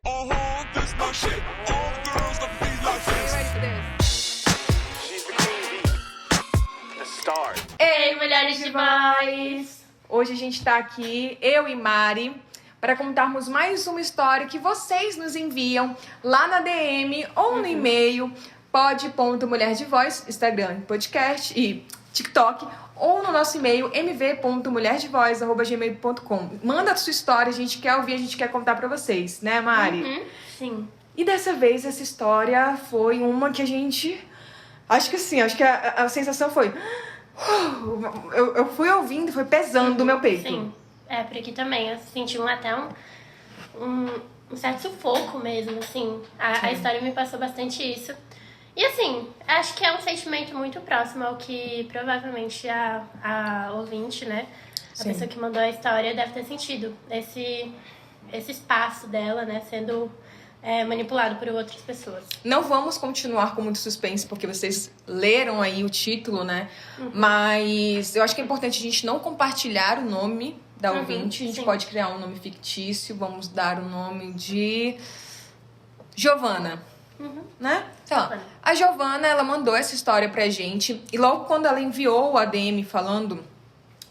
This my shit. All the girls love me like this. Ready for this? She's the queen bee, the star. Ei, mulheres de voz! Hoje a gente tá aqui, eu e Mari, para contarmos mais uma história que vocês nos enviam lá na DM ou no e-mail pod.mulherdevoz, Instagram, podcast e TikTok, ou no nosso e-mail mv.mulherdevoz@gmail.com. Manda a sua história, a gente quer ouvir, a gente quer contar pra vocês, né, Mari? Sim. E dessa vez essa história foi uma que a gente... Acho que a sensação foi... Eu fui ouvindo, foi pesando o meu peito. Sim. É, por aqui também. Eu senti até um certo sufoco mesmo, assim. A história me passou bastante isso. E assim, acho que é um sentimento muito próximo ao que provavelmente a ouvinte, né? A Sim. pessoa que mandou a história deve ter sentido. Esse espaço dela, né? Sendo manipulado por outras pessoas. Não vamos continuar com muito suspense, porque vocês leram aí o título, né? Mas eu acho que é importante a gente não compartilhar o nome da ouvinte. A gente sim. pode criar um nome fictício. Vamos dar o nome de Giovana. Né? Sei lá. Giovana. A Giovana, ela mandou essa história pra gente. E logo quando ela enviou o ADM falando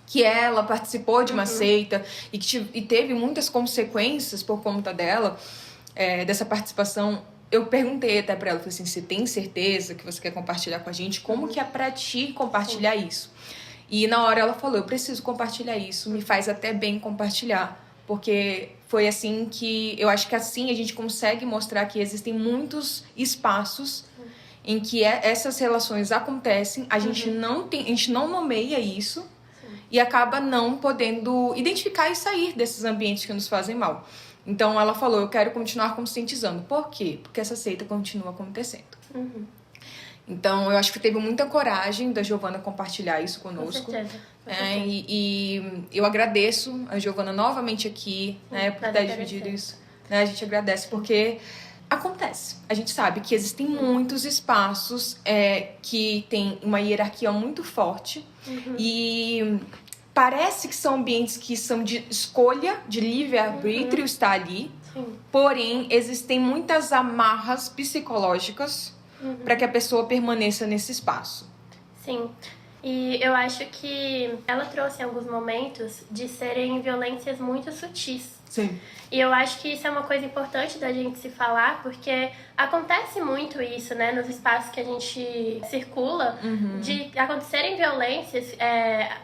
que ela participou de uma seita e que teve muitas consequências por conta dela, dessa participação, eu perguntei até pra ela, falei assim, você tem certeza que você quer compartilhar com a gente? Como que é pra ti compartilhar isso? E na hora ela falou, eu preciso compartilhar isso, me faz até bem compartilhar, porque foi assim que, eu acho que assim a gente consegue mostrar que existem muitos espaços em que essas relações acontecem, a gente não nomeia isso, e acaba não podendo identificar e sair desses ambientes que nos fazem mal. Então ela falou, eu quero continuar conscientizando. Por quê? Porque essa seita continua acontecendo. Então eu acho que teve muita coragem da Giovana compartilhar isso conosco. Com certeza. E eu agradeço a Giovana novamente aqui, né, por ter dividido isso. Né, a gente agradece porque acontece. A gente sabe que existem muitos espaços que tem uma hierarquia muito forte e parece que são ambientes que são de escolha, de livre-arbítrio estar ali. Sim. Porém, existem muitas amarras psicológicas para que a pessoa permaneça nesse espaço. Sim. E eu acho que ela trouxe em alguns momentos de serem violências muito sutis. Sim. E eu acho que isso é uma coisa importante da gente se falar, porque acontece muito isso, né, nos espaços que a gente circula, de acontecerem violências,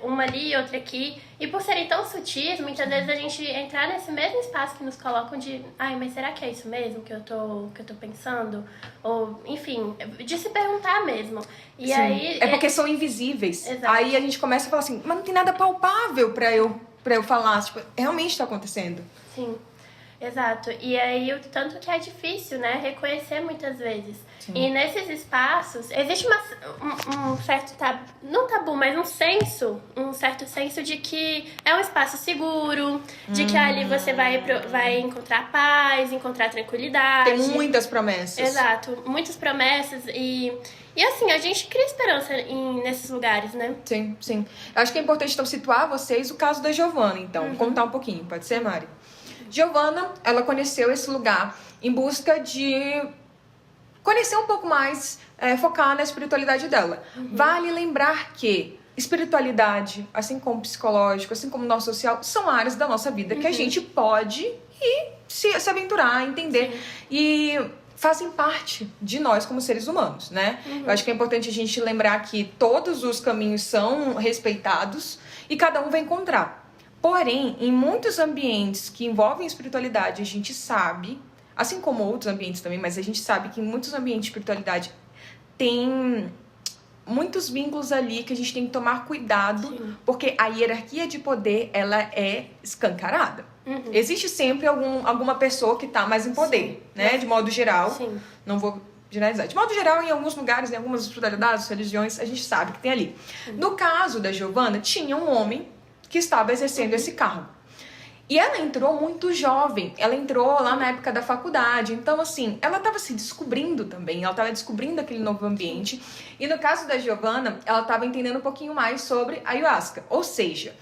uma ali e outra aqui, e por serem tão sutis, muitas vezes a gente entrar nesse mesmo espaço que nos colocam de, ai, mas será que é isso mesmo que eu tô pensando? Ou, enfim, de se perguntar mesmo. E Sim. aí... É porque são invisíveis. Exato. Aí a gente começa a falar assim, mas não tem nada palpável pra eu falar, tipo, realmente tá acontecendo. Sim, exato. E aí o tanto que é difícil, né, reconhecer muitas vezes. Sim. E nesses espaços existe um certo tabu, não tabu, mas um certo senso de que é um espaço seguro, de que ali você vai encontrar paz, encontrar tranquilidade. Tem muitas promessas. Exato, muitas promessas e assim, a gente cria esperança nesses lugares, né? Sim, sim. Eu acho que é importante, então, situar vocês o caso da Giovana, então. Contar um pouquinho, pode ser, Mari? Giovana, ela conheceu esse lugar em busca de conhecer um pouco mais, focar na espiritualidade dela. Vale lembrar que espiritualidade, assim como psicológico, assim como nosso social, são áreas da nossa vida que a gente pode se aventurar, entender. E fazem parte de nós como seres humanos, né? Eu acho que é importante a gente lembrar que todos os caminhos são respeitados e cada um vai encontrar. Porém, em muitos ambientes que envolvem espiritualidade, a gente sabe, assim como outros ambientes também, mas a gente sabe que em muitos ambientes de espiritualidade tem muitos vínculos ali que a gente tem que tomar cuidado, porque a hierarquia de poder, ela é escancarada. Existe sempre alguma pessoa que tá mais em poder, né? De modo geral. Sim. Não vou generalizar. De modo geral, em alguns lugares, em algumas espiritualidades, religiões, a gente sabe que tem ali. No caso da Giovana, tinha um homem que estava exercendo esse cargo. E ela entrou muito jovem. Ela entrou lá na época da faculdade. Então, assim, ela estava se descobrindo também. Ela estava descobrindo aquele novo ambiente. E no caso da Giovana, ela estava entendendo um pouquinho mais sobre a ayahuasca. Ou seja,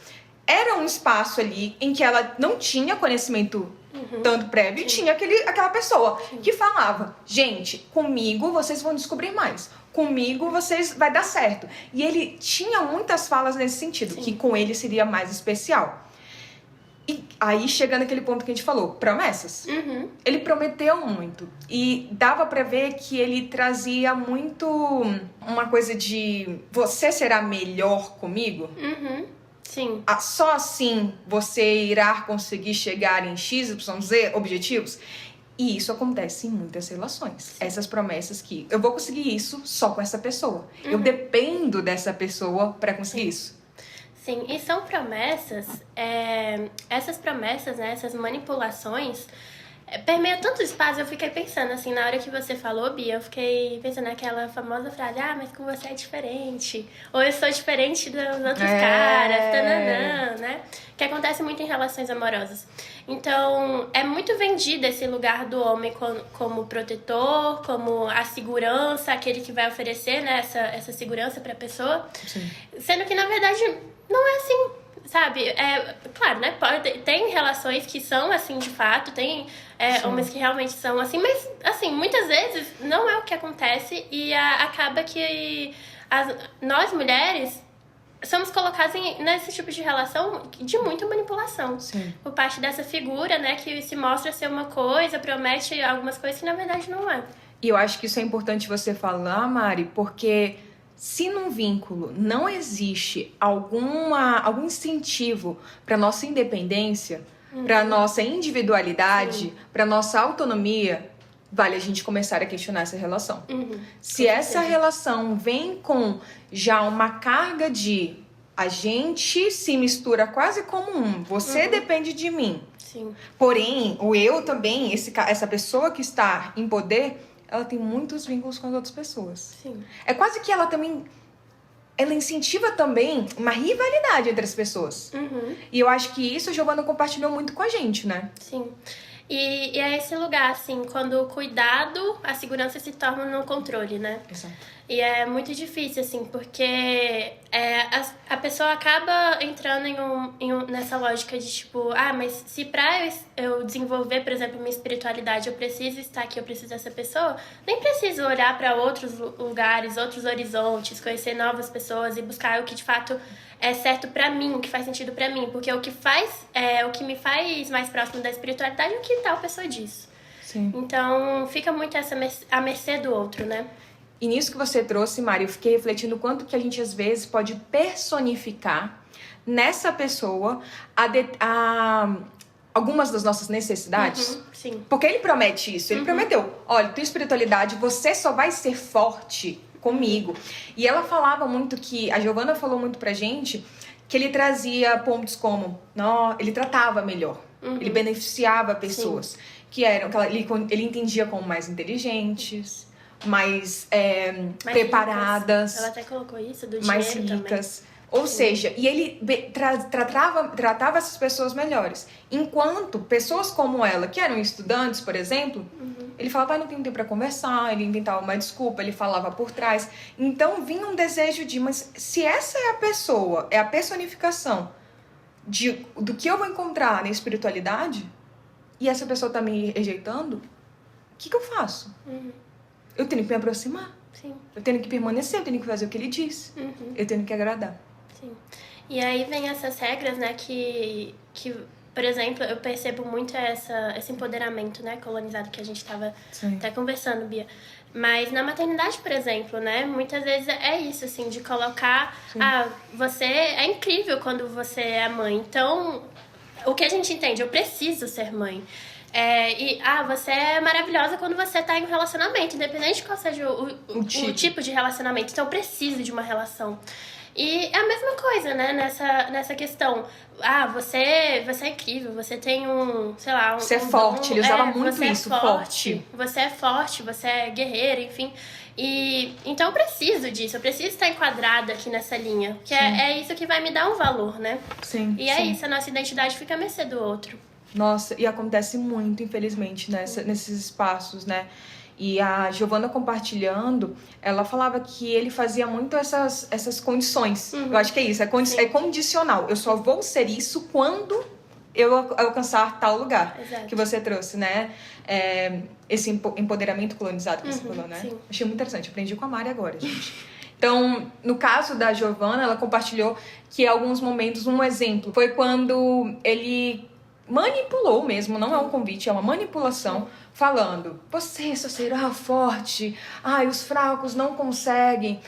era um espaço ali em que ela não tinha conhecimento Tanto prévio, e tinha aquela pessoa que falava, gente, comigo vocês vão descobrir mais. Comigo vocês vai dar certo. E ele tinha muitas falas nesse sentido, que com ele seria mais especial. E aí chega naquele ponto que a gente falou, promessas. Ele prometeu muito. E dava pra ver que ele trazia muito uma coisa de você será melhor comigo. Sim. Só assim você irá conseguir chegar em X, Y, Z objetivos. E isso acontece em muitas relações. Essas promessas que eu vou conseguir isso só com essa pessoa. Eu dependo dessa pessoa pra conseguir isso. Sim, e são promessas, essas promessas, né, essas manipulações, permeiam tantos espaços. Eu fiquei pensando, assim, na hora que você falou, Bia, eu fiquei pensando naquela famosa frase, mas com você é diferente, ou eu sou diferente dos outros caras, tananã, né, que acontece muito em relações amorosas. Então, é muito vendido esse lugar do homem como protetor, como a segurança, aquele que vai oferecer, né, essa segurança pra pessoa. Sim. Sendo que, na verdade, não é assim, sabe? Claro, né? Tem relações que são assim de fato, tem homens que realmente são assim, mas, assim, muitas vezes não é o que acontece e acaba que nós mulheres somos colocadas nesse tipo de relação de muita manipulação. Sim. Por parte dessa figura, né, que se mostra ser uma coisa, promete algumas coisas que na verdade não é. E eu acho que isso é importante você falar, Mari, porque se num vínculo não existe algum incentivo para nossa independência, para nossa individualidade, para nossa autonomia, vale a gente começar a questionar essa relação. Se essa relação vem com já uma carga de a gente se mistura quase como você depende de mim. Sim. Porém, o eu também, essa pessoa que está em poder, ela tem muitos vínculos com as outras pessoas. Sim. É quase que ela incentiva também uma rivalidade entre as pessoas. E eu acho que isso a Giovana compartilhou muito com a gente, né? Sim. E é esse lugar, assim, quando o cuidado, a segurança se torna no controle, né? Exato. E é muito difícil, assim, porque a pessoa acaba entrando nessa lógica de, tipo, mas se pra eu desenvolver, por exemplo, minha espiritualidade, eu preciso estar aqui, eu preciso dessa pessoa, nem preciso olhar para outros lugares, outros horizontes, conhecer novas pessoas e buscar o que, de fato, é certo pra mim, o que faz sentido pra mim. Porque o que me faz mais próximo da espiritualidade é o que tal pessoa diz. Sim. Então, fica muito a mercê do outro, né? E nisso que você trouxe, Mari, eu fiquei refletindo o quanto que a gente, às vezes, pode personificar nessa pessoa algumas das nossas necessidades. Sim. Porque ele promete isso. Ele prometeu, olha, tua espiritualidade, você só vai ser forte comigo. E ela falava muito a Giovana falou muito pra gente, que ele trazia pontos como, ele tratava melhor. Ele beneficiava pessoas. Que eram, ele entendia como mais inteligentes, mais preparadas. Ricas. Ela até colocou isso, do mais dinheiro ricas. Também. Ou seja, e ele tratava essas pessoas melhores. Enquanto pessoas como ela, que eram estudantes, por exemplo, ele falava, não tem tempo pra conversar, ele inventava uma desculpa, ele falava por trás. Então vinha um desejo mas se essa é a pessoa, é a personificação do que eu vou encontrar na espiritualidade, e essa pessoa tá me rejeitando, o que eu faço? Eu tenho que me aproximar. Sim. Eu tenho que permanecer, eu tenho que fazer o que ele diz. Eu tenho que agradar. Sim. E aí vem essas regras, né, que por exemplo, eu percebo muito esse empoderamento, né, colonizado que a gente estava até conversando, Bia. Mas na maternidade, por exemplo, né, muitas vezes é isso, assim, de colocar, você é incrível quando você é mãe. Então, o que a gente entende? Eu preciso ser mãe. Você é maravilhosa quando você tá em um relacionamento, independente de qual seja o tipo de relacionamento. Então, eu preciso de uma relação. E é a mesma coisa, né, nessa questão. Você é incrível, você tem Você é forte, ele usava muito isso, forte. Você é forte, você é guerreira, enfim. E então eu preciso disso, eu preciso estar enquadrada aqui nessa linha. Que é isso que vai me dar um valor, né? Sim. E é isso, a nossa identidade fica a mercê do outro. Nossa, e acontece muito, infelizmente, nesses espaços, né? E a Giovana compartilhando, ela falava que ele fazia muito essas condições. Eu acho que é isso, é condicional. Eu só vou ser isso quando eu alcançar tal lugar. Exato. Que você trouxe, né? Esse empoderamento colonizado que você falou, né? sim. Achei muito interessante. Aprendi com a Mari agora, gente. Então, no caso da Giovanna, ela compartilhou que em alguns momentos, um exemplo, foi quando ele manipulou mesmo, não é um convite, é uma manipulação, falando: você só será forte, os fracos não conseguem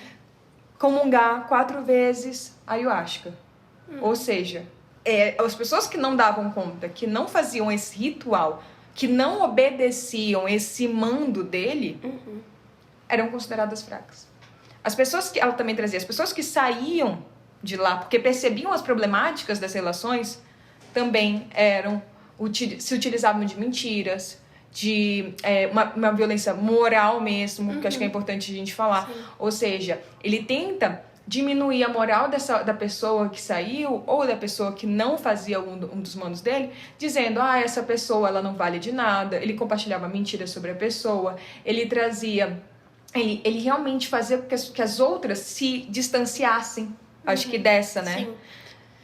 comungar 4 vezes a ayahuasca. Ou seja, as pessoas que não davam conta, que não faziam esse ritual, que não obedeciam esse mando dele, eram consideradas fracas. As pessoas que ela também trazia, as pessoas que saíam de lá porque percebiam as problemáticas das relações, também se utilizavam de mentiras, de uma violência moral mesmo, que acho que é importante a gente falar. Sim. Ou seja, ele tenta diminuir a moral da pessoa que saiu ou da pessoa que não fazia um dos mandos dele, dizendo: essa pessoa ela não vale de nada. Ele compartilhava mentiras sobre a pessoa, ele trazia... Ele realmente fazia com que as outras se distanciassem, acho que dessa, né? Sim.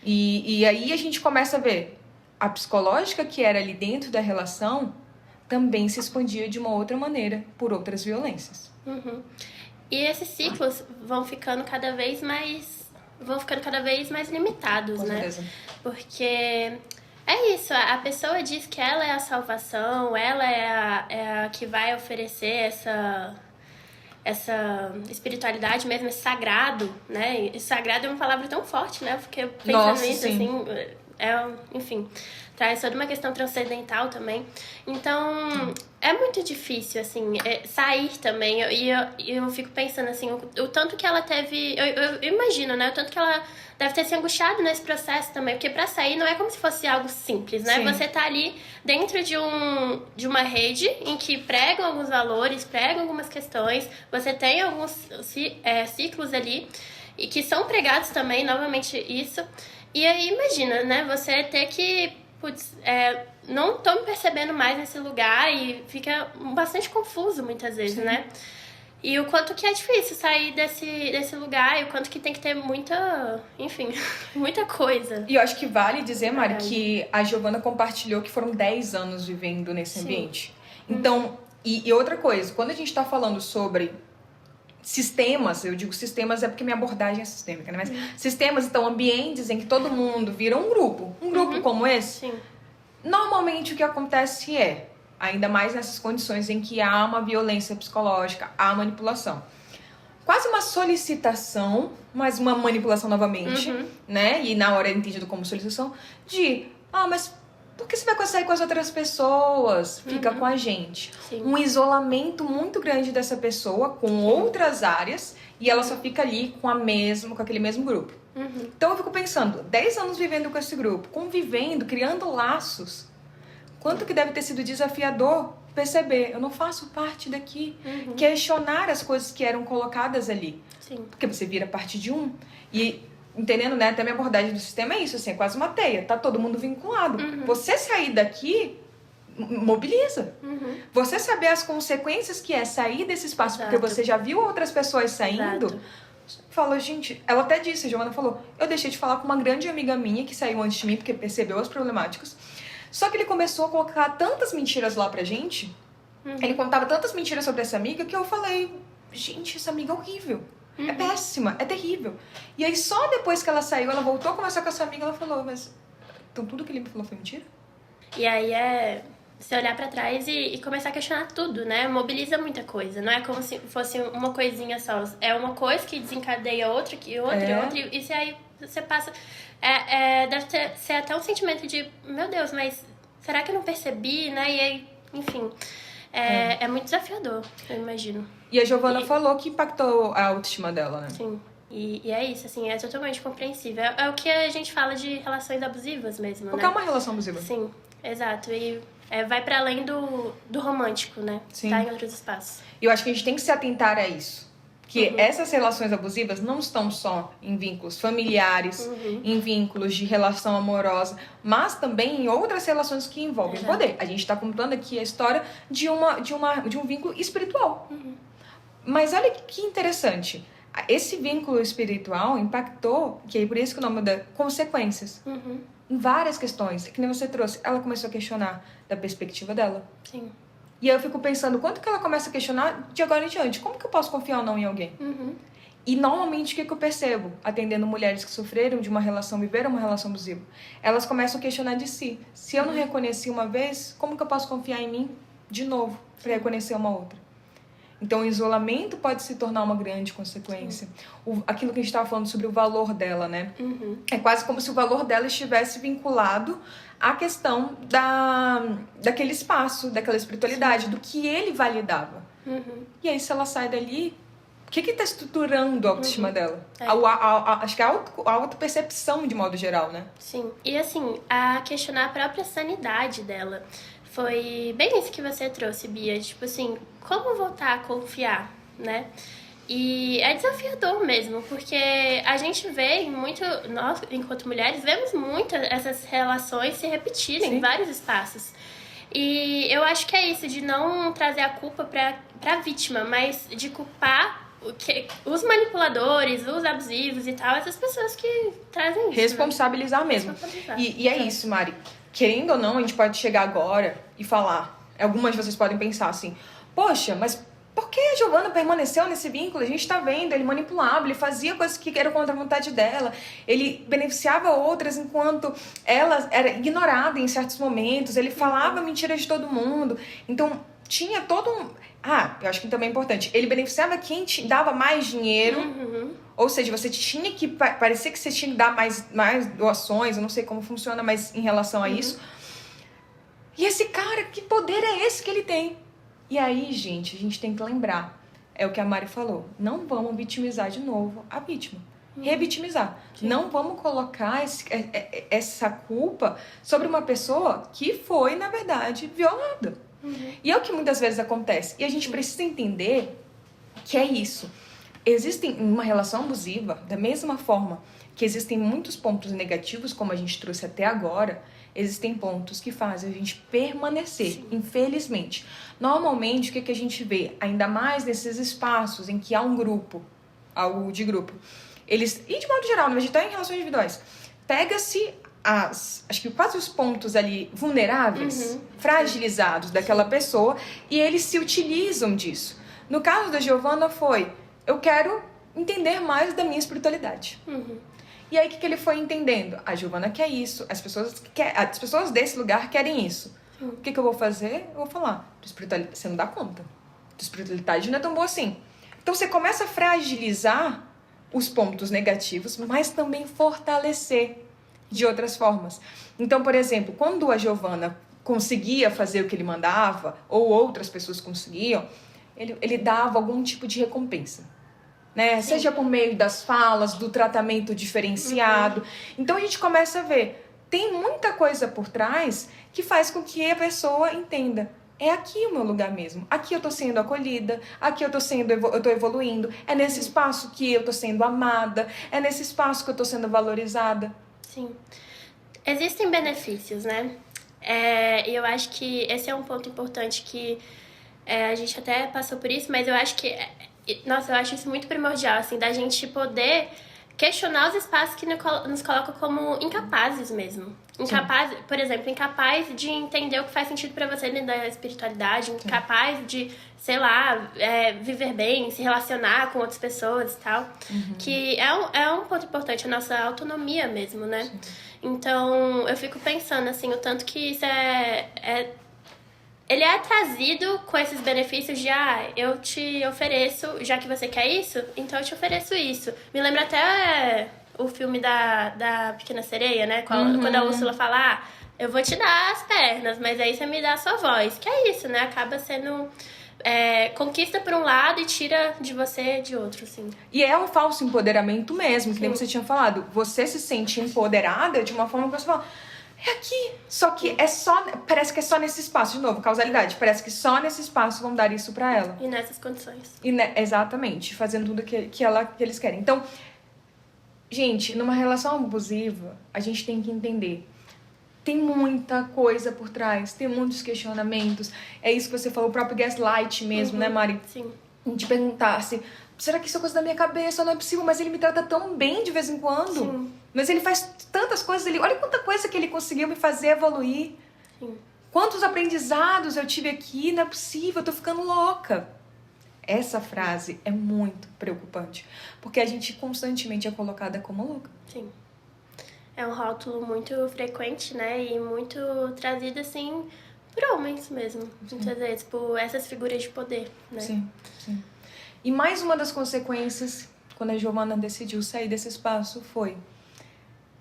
E aí a gente começa a ver a psicológica que era ali dentro da relação também se expandia de uma outra maneira por outras violências. E esses ciclos vão ficando cada vez mais limitados, Com né? certeza. Porque é isso, a pessoa diz que ela é a salvação, ela é a que vai oferecer essa espiritualidade mesmo, esse sagrado, né? E sagrado é uma palavra tão forte, né? Porque pensando Nossa, nisso, sim. assim, enfim, traz toda uma questão transcendental também. Então, é muito difícil, assim, sair também. E eu fico pensando, assim, o tanto que ela teve... Eu imagino, né? O tanto que ela deve ter se angustiado nesse processo também. Porque pra sair não é como se fosse algo simples, né? Sim. Você tá ali dentro de uma rede em que pregam alguns valores, pregam algumas questões. Você tem alguns ciclos ali e que são pregados também, novamente, isso. E aí, imagina, né? Você ter que... não tô me percebendo mais nesse lugar e fica bastante confuso muitas vezes, né? E o quanto que é difícil sair desse lugar e o quanto que tem que ter muita coisa. E eu acho que vale dizer, Mari, Verdade. que a Giovanna compartilhou que foram 10 anos vivendo nesse Sim. ambiente. Então, e outra coisa, quando a gente tá falando sobre sistemas, eu digo sistemas porque minha abordagem é sistêmica, né? Mas sistemas, então, ambientes em que todo mundo vira um grupo como esse, Sim. normalmente o que acontece ainda mais nessas condições em que há uma violência psicológica, há manipulação. Quase uma solicitação, mas uma manipulação novamente, né? E na hora é entendido como solicitação, mas por que você vai sair com as outras pessoas? Fica com a gente. Sim. Um isolamento muito grande dessa pessoa com outras áreas e ela só fica ali com aquele mesmo grupo. Então eu fico pensando, 10 anos vivendo com esse grupo, convivendo, criando laços, quanto que deve ter sido desafiador perceber, eu não faço parte daqui, questionar as coisas que eram colocadas ali. Sim. Porque você vira parte de um. E, entendendo, né, até a minha abordagem do sistema é isso, assim, é quase uma teia, tá todo mundo vinculado. Você sair daqui, mobiliza. Você saber as consequências que é sair desse espaço, porque Exato. você já viu outras pessoas saindo... Exato. Falou, gente, ela até disse, a Giovanna falou, eu deixei de falar com uma grande amiga minha que saiu antes de mim porque percebeu as problemáticas. Só que ele começou a colocar tantas mentiras lá pra gente, ele contava tantas mentiras sobre essa amiga que eu falei, gente, essa amiga é horrível, é péssima, é terrível. E aí só depois que ela saiu, ela voltou a conversar com essa amiga, ela falou, mas então tudo que ele me falou foi mentira? E aí você olhar pra trás e começar a questionar tudo, né? Mobiliza muita coisa. Não é como se fosse uma coisinha só. É uma coisa que desencadeia outra, e se aí você passa... deve ser até um sentimento de, meu Deus, mas será que eu não percebi, né? E aí, enfim, é muito desafiador, eu imagino. E a Giovanna falou que impactou a autoestima dela, né? Sim. E é isso, assim, é totalmente compreensível. É o que a gente fala de relações abusivas mesmo, Porque né? é uma relação abusiva. Sim, exato. E vai para além do romântico, né? Sim. Tá em outros espaços. E eu acho que a gente tem que se atentar a isso. Que essas relações abusivas não estão só em vínculos familiares, em vínculos de relação amorosa, mas também em outras relações que envolvem poder. A gente está contando aqui a história de um vínculo espiritual. Mas olha que interessante. Esse vínculo espiritual impactou, que é por isso que o nome da consequências. em várias questões. Que nem você trouxe, ela começou a questionar da perspectiva dela. Sim. E aí eu fico pensando, quanto que ela começa a questionar de agora em diante? Como que eu posso confiar ou não em alguém? E normalmente o que eu percebo, atendendo mulheres que sofreram de uma relação, viveram uma relação abusiva, elas começam a questionar de si. Se eu não reconheci uma vez, como que eu posso confiar em mim de novo para reconhecer uma outra? Então o isolamento pode se tornar uma grande consequência. Aquilo que a gente estava falando sobre o valor dela, né? É quase como se o valor dela estivesse vinculado à questão daquele espaço, daquela espiritualidade, do que ele validava. E aí se ela sai dali, o que está estruturando a autoestima dela? Acho que a autopercepção de modo geral, né? Sim. E assim, a questionar a própria sanidade dela. Foi bem isso que você trouxe, Bia. Tipo assim, como voltar a confiar, né? E é desafiador mesmo, porque a gente vê muito, nós, enquanto mulheres, vemos muito essas relações se repetirem em vários espaços. E eu acho que é isso, de não trazer a culpa pra vítima, mas de culpar os manipuladores, os abusivos e tal, essas pessoas que trazem isso. Responsabilizar mesmo. E é isso, Mari. Querendo ou não, a gente pode chegar agora e falar. Algumas de vocês podem pensar assim, poxa, mas por que a Giovana permaneceu nesse vínculo? A gente tá vendo, ele manipulava, ele fazia coisas que eram contra a vontade dela, ele beneficiava outras enquanto ela era ignorada em certos momentos, ele falava mentiras de todo mundo. Então, tinha todo um... eu acho que também é importante. Ele beneficiava quem te dava mais dinheiro, ou seja, você tinha que... Parecia que você tinha que dar mais doações, eu não sei como funciona, mas em relação a isso. E esse cara, que poder é esse que ele tem? E aí, gente, a gente tem que lembrar, é o que a Mari falou, não vamos vitimizar de novo a vítima. Revitimizar. Sim. Não vamos colocar essa culpa sobre uma pessoa que foi, na verdade, violada. E é o que muitas vezes acontece. E a gente precisa entender que é isso. Existem uma relação abusiva, da mesma forma que existem muitos pontos negativos, como a gente trouxe até agora, existem pontos que fazem a gente permanecer, sim, infelizmente. Normalmente, o que a gente vê? Ainda mais nesses espaços em que há um grupo, algo de grupo, eles, e de modo geral, mas até em relações individuais, pega-se acho que quase os pontos ali vulneráveis, fragilizados daquela pessoa, e eles se utilizam disso. No caso da Giovana foi, eu quero entender mais da minha espiritualidade. E aí, o que ele foi entendendo? A Giovana quer isso, as pessoas desse lugar querem isso. O que eu vou fazer? Eu vou falar, você não dá conta. Tua espiritualidade não é tão boa assim. Então, você começa a fragilizar os pontos negativos, mas também fortalecer de outras formas. Então, por exemplo, quando a Giovana conseguia fazer o que ele mandava, ou outras pessoas conseguiam, ele dava algum tipo de recompensa. Né? Seja por meio das falas, do tratamento diferenciado. Então a gente começa a ver, tem muita coisa por trás que faz com que a pessoa entenda, é aqui o meu lugar mesmo, aqui eu tô sendo acolhida, aqui eu tô evoluindo, é nesse espaço que eu tô sendo amada, é nesse espaço que eu tô sendo valorizada. Sim. Existem benefícios, né? E eu acho que esse é um ponto importante que a gente até passou por isso, mas eu acho que nossa, eu acho isso muito primordial, assim, da gente poder questionar os espaços que nos colocam como incapazes mesmo. Incapaz, por exemplo, incapaz de entender o que faz sentido pra você dentro da espiritualidade, incapaz de, sei lá, viver bem, se relacionar com outras pessoas e tal. Que é um ponto importante, a nossa autonomia mesmo, né? Sim. Então, eu fico pensando, assim, o tanto que isso ele é trazido com esses benefícios de, eu te ofereço, já que você quer isso, então eu te ofereço isso. Me lembra até o filme da Pequena Sereia, né? Quando a Úrsula fala, eu vou te dar as pernas, mas aí você me dá a sua voz. Que é isso, né? Acaba sendo conquista por um lado e tira de você de outro, assim. E é um falso empoderamento mesmo, que nem você tinha falado. Você se sente empoderada de uma forma que você fala... É aqui, só que parece que é só nesse espaço, de novo, causalidade, parece que só nesse espaço vão dar isso pra ela. E nessas condições. Exatamente, fazendo tudo que eles querem. Então, gente, numa relação abusiva, a gente tem que entender, tem muita coisa por trás, tem muitos questionamentos, é isso que você falou, o próprio gaslight mesmo, né, Mari? Sim. De perguntar se, será que isso é coisa da minha cabeça? Não é possível, mas ele me trata tão bem de vez em quando. Sim. Mas ele faz tantas coisas, olha quanta coisa que ele conseguiu me fazer evoluir. Sim. Quantos aprendizados eu tive aqui, não é possível, eu tô ficando louca. Essa frase é muito preocupante, porque a gente constantemente é colocada como louca. Sim. É um rótulo muito frequente, né? E muito trazido, assim, por homens mesmo. Muitas vezes, por essas figuras de poder, né? Sim, sim. E mais uma das consequências, quando a Giovana decidiu sair desse espaço, foi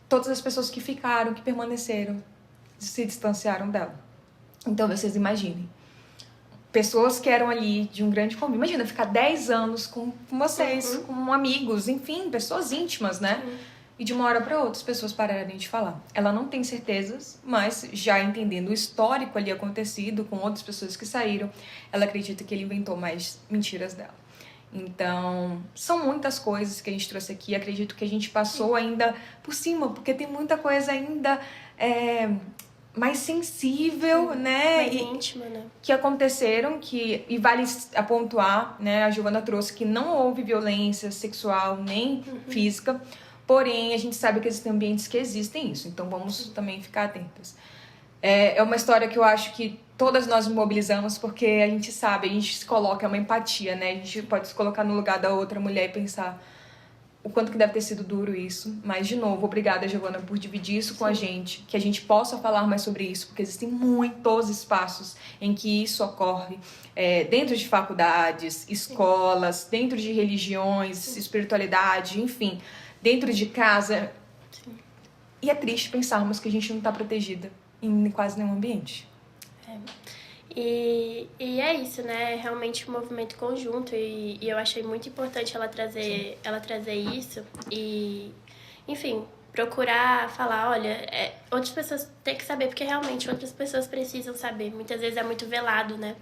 todas as pessoas que ficaram, que permaneceram, se distanciaram dela. Então, vocês imaginem. Pessoas que eram ali de um grande convívio. Imagina, ficar 10 anos com vocês, com amigos, enfim, pessoas íntimas, né? E de uma hora para outra as pessoas pararem de falar. Ela não tem certezas, mas já entendendo o histórico ali acontecido com outras pessoas que saíram, ela acredita que ele inventou mais mentiras dela. Então, são muitas coisas que a gente trouxe aqui. Acredito que a gente passou ainda por cima, porque tem muita coisa ainda mais sensível, né? Mais íntima, né? Que aconteceram, e vale apontar, né? A Giovana trouxe que não houve violência sexual nem física, porém a gente sabe que existem ambientes que existem isso, então vamos também ficar atentas. É uma história que eu acho que todas nós mobilizamos, porque a gente sabe, a gente se coloca, é uma empatia, né? A gente pode se colocar no lugar da outra mulher e pensar o quanto que deve ter sido duro isso. Mas, de novo, obrigada, Giovana, por dividir isso com a gente, que a gente possa falar mais sobre isso, porque existem muitos espaços em que isso ocorre, dentro de faculdades, escolas, dentro de religiões, espiritualidade, enfim, dentro de casa. Sim. E é triste pensarmos que a gente não está protegida em quase nenhum ambiente. E é isso, né? Realmente um movimento conjunto e eu achei muito importante ela trazer isso e, enfim, procurar falar, olha, outras pessoas têm que saber, porque realmente outras pessoas precisam saber. Muitas vezes é muito velado, né?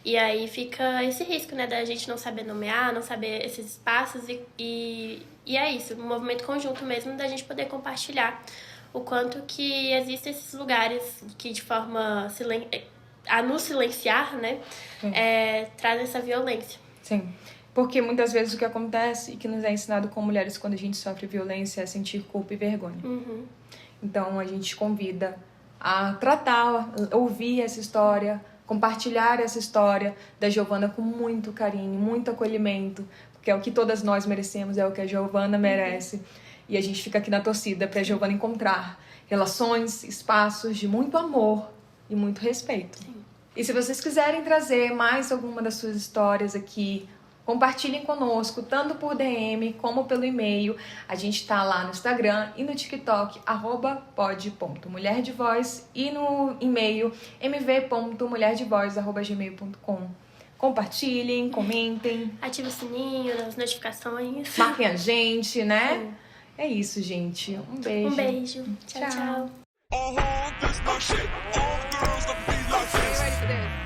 E aí fica esse risco, né, da gente não saber nomear, não saber esses espaços e é isso, um movimento conjunto mesmo da gente poder compartilhar o quanto que existem esses lugares que de forma a nos silenciar, né, traz essa violência. Sim, porque muitas vezes o que acontece e que nos é ensinado como mulheres quando a gente sofre violência é sentir culpa e vergonha. Então a gente convida a tratar, ouvir essa história, compartilhar essa história da Giovana com muito carinho, muito acolhimento, porque é o que todas nós merecemos, é o que a Giovana merece. E a gente fica aqui na torcida para a Giovana encontrar relações, espaços de muito amor e muito respeito. Sim. E se vocês quiserem trazer mais alguma das suas histórias aqui, compartilhem conosco, tanto por DM como pelo e-mail. A gente tá lá no Instagram e no TikTok, @pod.mulherdevoz, e no e-mail mv.mulherdevoz@gmail.com. Compartilhem, comentem. Ative o sininho, as notificações. Marquem a gente, né? É isso, gente. Um beijo. Um beijo. Tchau, tchau. This my shit. All girls love me like this. Ready for this?